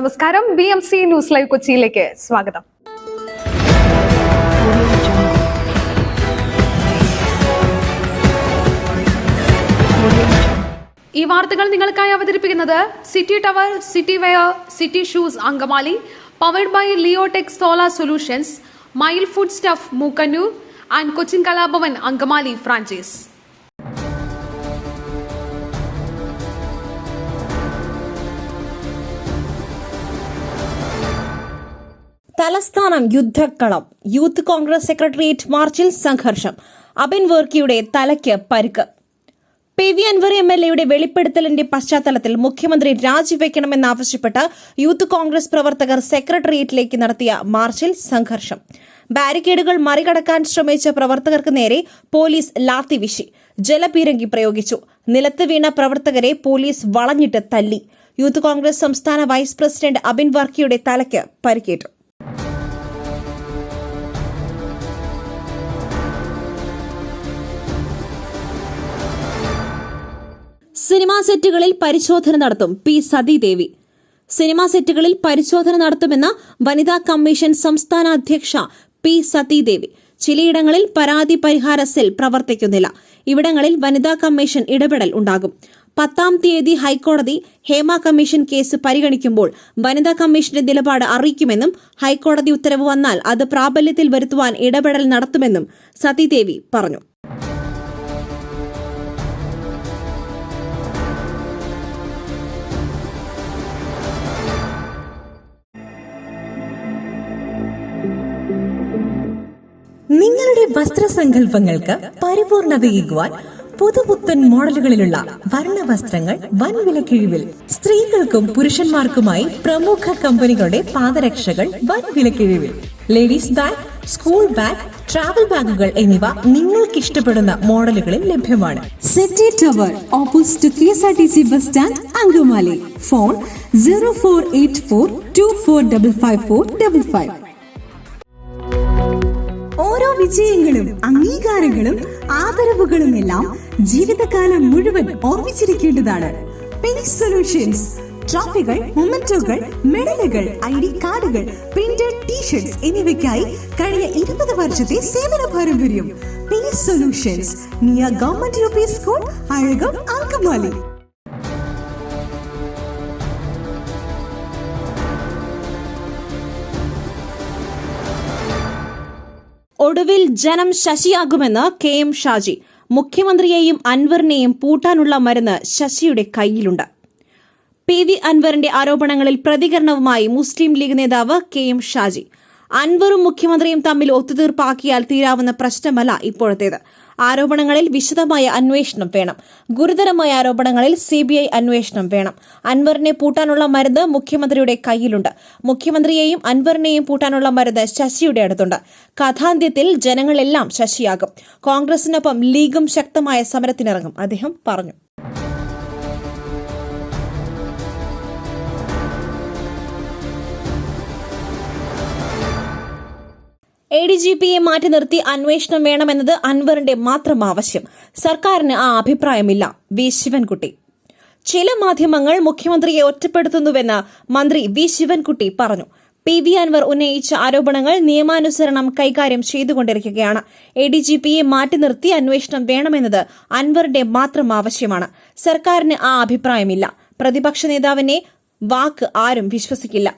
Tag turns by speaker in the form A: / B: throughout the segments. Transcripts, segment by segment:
A: നമസ്കാരം, BMC news live കൊച്ചിയിലേക്ക് സ്വാഗതം. ഈ വാർത്തകൾ നിങ്ങൾക്കായി അവതരിപ്പിക്കുന്നത് city tower, city wear, city shoes Angamaly, powered by Leotech solar solutions, mile food stuff Mookkannoor and Cochin Kalabhavan Angamaly franchise.
B: തലസ്ഥാനം യുദ്ധക്കളം. യൂത്ത് കോൺഗ്രസ് സെക്രട്ടേറിയറ്റ് മാർച്ചിൽ സംഘർഷം. അബിൻ വർക്കിയുടെ തലയ്ക്ക് പരിക്ക്. PV അൻവർ MLAയുടെ വെളിപ്പെടുത്തലിന്റെ പശ്ചാത്തലത്തിൽ മുഖ്യമന്ത്രി രാജിവെക്കണമെന്നാവശ്യപ്പെട്ട് യൂത്ത് കോൺഗ്രസ് പ്രവർത്തകർ സെക്രട്ടേറിയറ്റിലേക്ക് നടത്തിയ മാർച്ചിൽ സംഘർഷം. ബാരിക്കേഡുകൾ മറികടക്കാൻ ശ്രമിച്ച പ്രവർത്തകർക്ക് നേരെ പോലീസ് ലാത്തി വീശി, ജലപീരങ്കി പ്രയോഗിച്ചു. നിലത്ത് വീണ പ്രവർത്തകരെ പോലീസ് വളഞ്ഞിട്ട് തല്ലി. യൂത്ത് കോൺഗ്രസ് സംസ്ഥാന വൈസ് പ്രസിഡന്റ് അബിൻ വർക്കിയുടെ തലയ്ക്ക് പരിക്കേറ്റു. സിനിമാ സെറ്റുകളിൽ പരിശോധന നടത്തും P സതീദേവി. സിനിമാ സെറ്റുകളിൽ പരിശോധന നടത്തുമെന്ന വനിതാ കമ്മീഷൻ സംസ്ഥാന അധ്യക്ഷ P സതീദേവി. ചിലയിടങ്ങളിൽ പരാതി പരിഹാര സെൽ പ്രവർത്തിക്കുന്നില്ല. ഇവിടങ്ങളിൽ വനിതാ കമ്മീഷൻ ഇടപെടൽ ഉണ്ടാകും. 10-ാം തീയതി ഹൈക്കോടതി ഹേമ കമ്മീഷൻ കേസ് പരിഗണിക്കുമ്പോൾ വനിതാ കമ്മീഷന്റെ നിലപാട് അറിയിക്കുമെന്നും ഹൈക്കോടതി ഉത്തരവ് വന്നാൽ അത് പ്രാബല്യത്തിൽ വരുത്തുവാൻ ഇടപെടൽ നടത്തുമെന്നും സതീദേവി പറഞ്ഞു.
C: നിങ്ങളുടെ വസ്ത്രസങ്കല്പങ്ങൾക്ക് പരിപൂർണതയേകുവാൻ പുതുപുത്തൻ മോഡലുകളിലുള്ള വർണ്ണവസ്ത്രങ്ങൾ വൻ വിലക്കിഴിവിൽ. സ്ത്രീകൾക്കും പുരുഷന്മാർക്കുമായി പ്രമുഖ കമ്പനികളുടെ പാദരക്ഷകൾ വൻ വിലക്കിഴിവിൽ. Ladies bag, school bag, travel ബാഗുകൾ എന്നിവ നിങ്ങൾക്ക് ഇഷ്ടപ്പെടുന്ന മോഡലുകളിൽ ലഭ്യമാണ്.
D: City tower, opposite KSRTC bus stand, Angamaly. Phone 0484245555. ഓരോ വിജയങ്ങളും അംഗീകാരങ്ങളും ആദരവുകളും എല്ലാം ജീവിതകാലം മുഴുവൻ ഓർമ്മിച്ചിരിക്കേണ്ടതാണ്. Pace solutions. ട്രോഫികൾ, മൊമെന്റോകൾ, മെഡലുകൾ, ID കാർഡുകൾ, പ്രിന്റഡ് ടീഷർട്സ് എന്നിവയ്ക്കായി കഴിഞ്ഞ 20 വർഷത്തെ സേവന പാരമ്പര്യം. Pace solutions, near government UP school, Azhakam, Angamaly.
B: ഒടുവിൽ ജനം ശശിയാകുമെന്ന് KM ഷാജി. മുഖ്യമന്ത്രിയെയും അൻവറിനെയും പൂട്ടാനുള്ള മരുന്ന് ശശിയുടെ കയ്യിലുണ്ട്. PV അൻവറിന്റെ ആരോപണങ്ങളിൽ പ്രതികരണവുമായി മുസ്ലിം ലീഗ് നേതാവ് KM ഷാജി. അൻവറും മുഖ്യമന്ത്രിയും തമ്മിൽ ഒത്തുതീർപ്പാക്കിയാൽ തീരാവുന്ന പ്രശ്നമല്ല ഇപ്പോഴത്തേത്. ആരോപണങ്ങളിൽ വിശദമായ അന്വേഷണം വേണം. ഗുരുതരമായ ആരോപണങ്ങളിൽ CBI അന്വേഷണം വേണം. അൻവറിനെ പൂട്ടാനുള്ള മരുന്ന് മുഖ്യമന്ത്രിയുടെ കയ്യിലുണ്ട്. മുഖ്യമന്ത്രിയെയും അൻവറിനെയും പൂട്ടാനുള്ള മരുന്ന് ശശിയുടെ അടുത്തുണ്ട്. കഥാന്ത്യത്തിൽ ജനങ്ങളെല്ലാം ശശിയാകും. കോൺഗ്രസിനൊപ്പം ലീഗും ശക്തമായ സമരത്തിനിറങ്ങും, അദ്ദേഹം പറഞ്ഞു. ADGPയെ മാറ്റി നിർത്തി അന്വേഷണം വേണമെന്നത് അൻവറിന്റെ മാത്രം ആവശ്യം. സർക്കാരിന് ആ അഭിപ്രായമില്ല. V ശിവൻകുട്ടി. ചില മാധ്യമങ്ങൾ മുഖ്യമന്ത്രിയെ ഒറ്റപ്പെടുത്തുന്നുവെന്ന് മന്ത്രി V ശിവൻകുട്ടി പറഞ്ഞു. PV അൻവർ ഉന്നയിച്ച ആരോപണങ്ങൾ നിയമാനുസരണം കൈകാര്യം ചെയ്തുകൊണ്ടിരിക്കുകയാണ്. ADGPയെ മാറ്റി നിർത്തി അന്വേഷണം വേണമെന്നത് അൻവറിന്റെ മാത്രം ആവശ്യമാണ്. സർക്കാരിന് ആ അഭിപ്രായമില്ല. പ്രതിപക്ഷ നേതാവിന്റെ വാക്ക് ആരും വിശ്വസിക്കില്ല.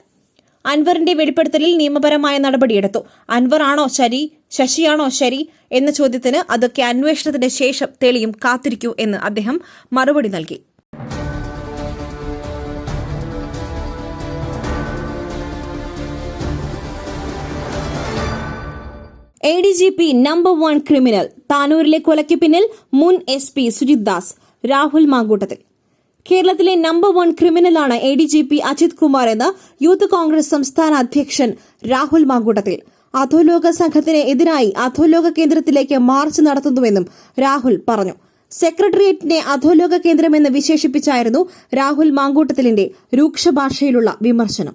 B: അൻവറിന്റെ വെളിപ്പെടുത്തലിൽ നിയമപരമായ നടപടിയെടുത്തു. അൻവർ ആണോ ശരി, ശശിയാണോ ശരി എന്ന ചോദ്യത്തിന് അതൊക്കെ അന്വേഷണത്തിന് ശേഷം തെളിയും, കാത്തിരിക്കൂ എന്ന് അദ്ദേഹം മറുപടി നൽകി. ADGP number 1 criminal. താനൂരിലെ കൊലയ്ക്ക് പിന്നിൽ മുൻ SP സുജിത് ദാസ്, രാഹുൽ മാങ്കൂട്ടത്തിൽ. കേരളത്തിലെ നമ്പർ 1 ക്രിമിനലാണ് ADGP അജിത് കുമാർ എന്ന് യൂത്ത് കോൺഗ്രസ് സംസ്ഥാന അധ്യക്ഷൻ രാഹുൽ മാങ്കൂട്ടത്തിൽ. അധോലോക സംഘത്തിന് എതിരായി അധോലോക കേന്ദ്രത്തിലേക്ക് മാർച്ച് നടത്തുന്നുവെന്നും രാഹുൽ പറഞ്ഞു. സെക്രട്ടേറിയറ്റിനെ അധോലോക കേന്ദ്രമെന്ന് വിശേഷിപ്പിച്ചായിരുന്നു രാഹുൽ മാങ്കൂട്ടത്തിലിന്റെ രൂക്ഷ ഭാഷയിലുള്ള വിമർശനം.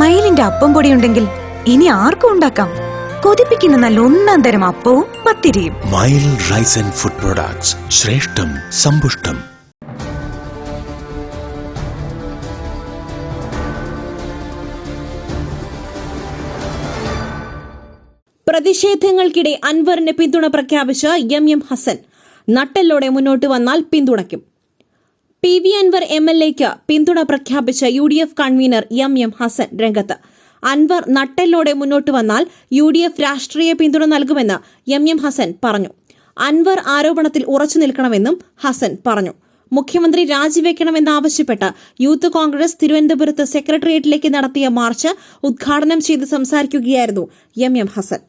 E: മയിലിന്റെ അപ്പം പൊടിയുണ്ടെങ്കിൽ ഇനി ആർക്കും ഉണ്ടാക്കാം. കൊതിപ്പിക്കുന്ന നല്ല ഒന്നാം തരം അപ്പവും പത്തിരിയും.
F: Mile rice and food products, ശ്രേഷ്ഠം സമ്പുഷ്ടം.
B: പ്രതിഷേധങ്ങൾക്കിടെ അൻവറിന് പിന്തുണ പ്രഖ്യാപിച്ച എം ഹസൻ. നട്ടെല്ലോടെ മുന്നോട്ട് വന്നാൽ പിന്തുണയ്ക്കും. PV അൻവർ MLAക്ക് പിന്തുണ പ്രഖ്യാപിച്ച UDF കൺവീനർ എം ഹസൻ രംഗത്ത്. അൻവർ നട്ടെല്ലോടെ മുന്നോട്ട് വന്നാൽ UDF രാഷ്ട്രീയ പിന്തുണ നൽകുമെന്ന് എം ഹസൻ പറഞ്ഞു. അൻവർ ആരോപണത്തിൽ ഉറച്ചു നിൽക്കണമെന്നും ഹസൻ പറഞ്ഞു. മുഖ്യമന്ത്രി രാജിവെക്കണമെന്നാവശ്യപ്പെട്ട് യൂത്ത് കോൺഗ്രസ് തിരുവനന്തപുരത്ത് സെക്രട്ടേറിയറ്റിലേക്ക് നടത്തിയ മാർച്ച് ഉദ്ഘാടനം ചെയ്ത് സംസാരിക്കുകയായിരുന്നു എം ഹസൻ.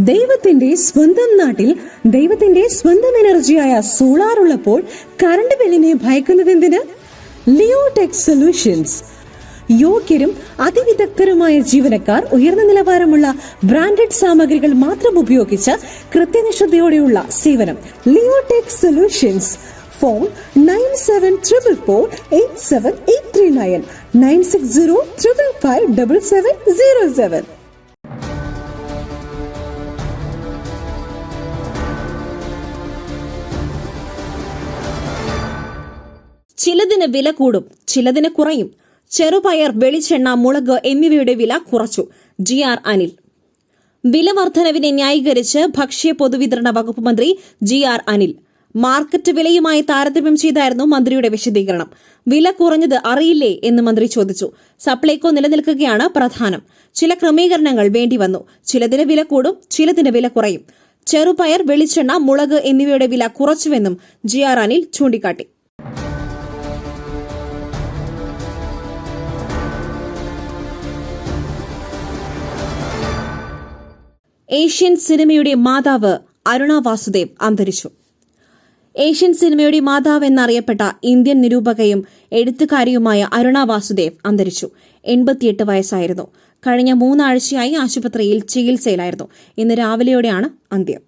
C: ദൈവത്തിന്റെ സ്വന്തം നാട്ടിൽ ദൈവത്തിന്റെ സ്വന്തം എനർജിയായ സോളാർ ഉള്ളപ്പോൾ കറണ്ട് ബില്ലിനെ ഭയക്കുന്നതെന്തിന്? Leotech solutions. യോഗ്യരും അതിവിദഗ്ധരുമായ ജീവനക്കാർ, ഉയർന്ന നിലവാരമുള്ള ബ്രാൻഡഡ് സാമഗ്രികൾ മാത്രം ഉപയോഗിച്ച് കൃത്യനിഷ്ഠതയോടെയുള്ള സേവനം. Leotech solutions. ഫോൺ 9744487839 9605557707.
B: ചിലതിന് വില കൂടും, ചിലതിന് കുറയും. ചെറുപയർ, വെളിച്ചെണ്ണ, മുളക് എന്നിവയുടെ വില കുറച്ചു. GR അനിൽ. വില വർധനവിനെ ന്യായീകരിച്ച് ഭക്ഷ്യ പൊതുവിതരണ വകുപ്പ് മന്ത്രി GR അനിൽ. മാർക്കറ്റ് വിലയുമായി താരതമ്യം ചെയ്തായിരുന്നു മന്ത്രിയുടെ വിശദീകരണം. വില കുറഞ്ഞത് അറിയില്ലേ എന്ന് മന്ത്രി ചോദിച്ചു. സപ്ലൈകോ നിലനിൽക്കുകയാണ് പ്രധാനം. ചില ക്രമീകരണങ്ങൾ വേണ്ടിവന്നു. ചിലതിന് വില കൂടും, ചിലതിന് വില കുറയും. ചെറുപയർ, വെളിച്ചെണ്ണ, മുളക് എന്നിവയുടെ വില കുറച്ചുവെന്നും GR അനിൽ ചൂണ്ടിക്കാട്ടി. ഏഷ്യൻ സിനിമയുടെ മാതാവ് അരുണ വാസുദേവ് അന്തരിച്ചു. ഏഷ്യൻ സിനിമയുടെ മാതാവ് എന്നറിയപ്പെട്ട ഇന്ത്യൻ നിരൂപകയും എഴുത്തുകാരിയുമായ അരുണ വാസുദേവ് അന്തരിച്ചു. 88 വയസ്സായിരുന്നു. കഴിഞ്ഞ 3 ആഴ്ചയായി ആശുപത്രിയിൽ ചികിത്സയിലായിരുന്നു. ഇന്ന് രാവിലെയോടെയാണ് അന്ത്യം.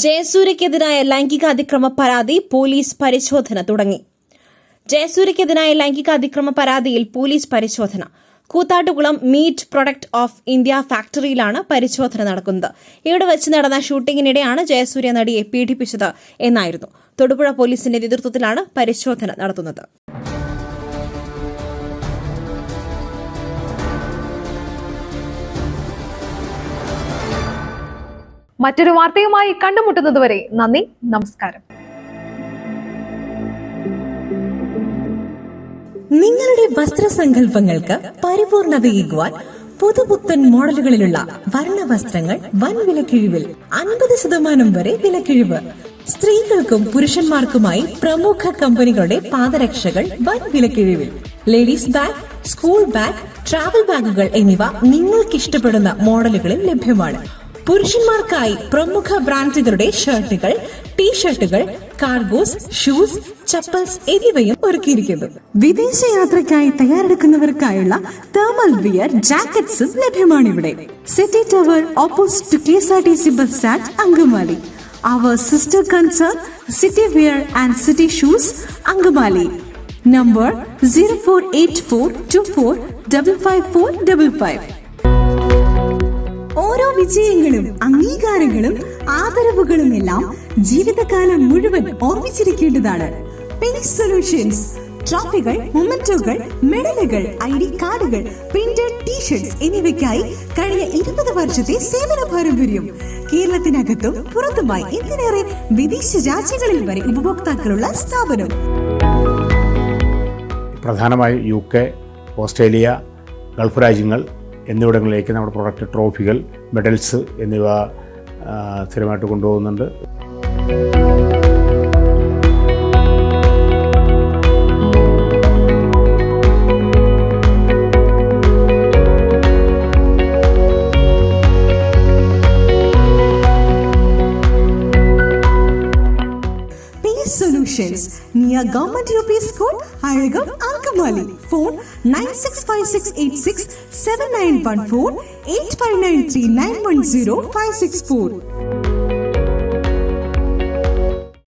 B: ജയസൂര്യക്കെതിരായ ലൈംഗികാതിക്രമ പരാതി പോലീസ് പരിശോധന തുടങ്ങി. ജയസൂര്യക്കെതിരായ ലൈംഗികാതിക്രമ പരാതിയിൽ പോലീസ് പരിശോധന. Koothattukulam meat product of India ഫാക്ടറിയിലാണ് പരിശോധന നടക്കുന്നത്. ഇവിടെ വെച്ച് നടന്ന ഷൂട്ടിങ്ങിനിടെയാണ് ജയസൂര്യ നടിയെ പീഡിപ്പിച്ചത് എന്നായിരുന്നു. തൊടുപുഴ പോലീസിന്റെ നേതൃത്വത്തിലാണ് പരിശോധന നടത്തുന്നത്.
A: മറ്റൊരു വാർത്തയുമായി കണ്ടുമുട്ടുന്നതുവരെ നന്ദി, നമസ്കാരം.
C: നിങ്ങളുടെ വസ്ത്രസങ്കല്പങ്ങൾക്ക് പരിപൂർണതയേകുവാൻ പുതുപുത്തൻ മോഡലുകളിലുള്ള വർണ്ണവസ്ത്രങ്ങൾ വൻ വിലക്കിഴിവിൽ 50% വരെ വിലക്കിഴിവ്. സ്ത്രീകൾക്കും പുരുഷന്മാർക്കുമായി പ്രമുഖ കമ്പനികളുടെ പാദരക്ഷകൾ വൻ വിലക്കിഴിവിൽ. Ladies bag, school bag, travel ബാഗുകൾ എന്നിവ നിങ്ങൾക്കിഷ്ടപ്പെടുന്ന മോഡലുകളിൽ ലഭ്യമാണ്. പുരുഷന്മാർക്കായി പ്രമുഖ ബ്രാൻഡുകളുടെ ഷർട്ടുകൾ, ടീഷർട്ടുകൾ, കാർഗോസ്, ഷൂസ്, ചപ്പൽസ് എന്നിവയും ഒരുക്കിയിരിക്കുന്നു. വിദേശയാത്രയ്ക്കായി തയ്യാറെടുക്കുന്നവർക്കായുള്ള തേർമൽ വിയർ, ജാക്കറ്റ്സും ലഭ്യമാണ് ഇവിടെ. City tower opposite KSRTC bus stand, Angamaly. Our sister concern, City Wear and City Shoes, Angamali. Number 0484245555. ഓരോ വിജയങ്ങളും അംഗീകാരങ്ങളും ആദരവുകളും എല്ലാം ജീവിതകാലം മുഴുവൻ ഓർമ്മിച്ചിരിക്കേണ്ടതാണ്. Pace solutions. ട്രോഫികൾ, മൊമെന്റോകൾ, മെഡലുകൾ, ID കാർഡുകൾ, പ്രിന്റഡ് ടീഷർട്സ് എന്നിവയ്ക്കായി കഴിഞ്ഞ 20 വർഷത്തെ സേവന പാരമ്പര്യം. കേരളത്തിനകത്തും പുറത്തുമായി എന്തിനേറെ വിദേശ രാജ്യങ്ങളിൽ വരെ ഉപഭോക്താക്കളുള്ള സ്ഥാപനം.
G: പ്രധാനമായി UK, ഓസ്ട്രേലിയ, ഗൾഫ് രാജ്യങ്ങൾ എന്നിവിടങ്ങളിലേക്ക് നമ്മുടെ പ്രൊഡക്റ്റ്, ട്രോഫികൾ, മെഡൽസ് എന്നിവ സ്ഥിരമായിട്ട് കൊണ്ടുപോകുന്നുണ്ട്.
C: Solutions near Government UP School, Ayagam, Angamali. Phone 9656867914 8593910564.